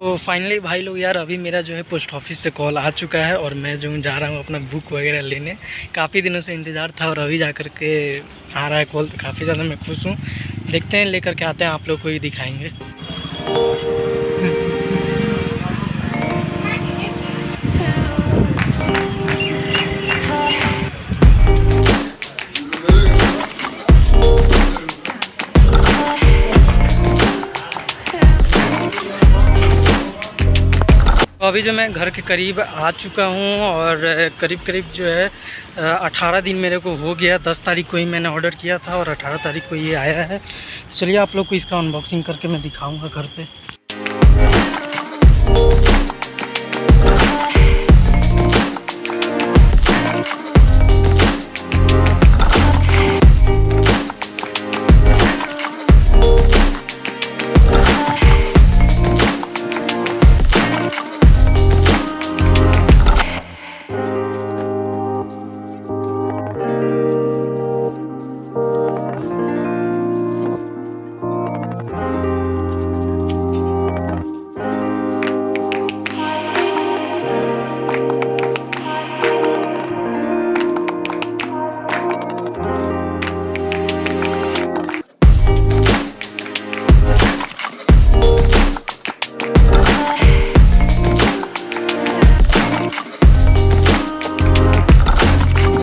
तो फाइनली भाई लोग यार, अभी मेरा जो है पोस्ट ऑफिस से कॉल आ चुका है और मैं जो जा रहा हूँ अपना बुक वगैरह लेने। काफ़ी दिनों से इंतज़ार था और अभी जा कर के आ रहा है कॉल, तो काफ़ी ज़्यादा मैं खुश हूँ। देखते हैं, लेकर के आते हैं, आप लोग को ही दिखाएंगे। तो अभी जो मैं घर के करीब आ चुका हूँ और करीब जो है 18 दिन मेरे को हो गया। 10 तारीख को ही मैंने ऑर्डर किया था और 18 तारीख को ये आया है। चलिए आप लोग को इसका अनबॉक्सिंग करके मैं दिखाऊंगा घर पे।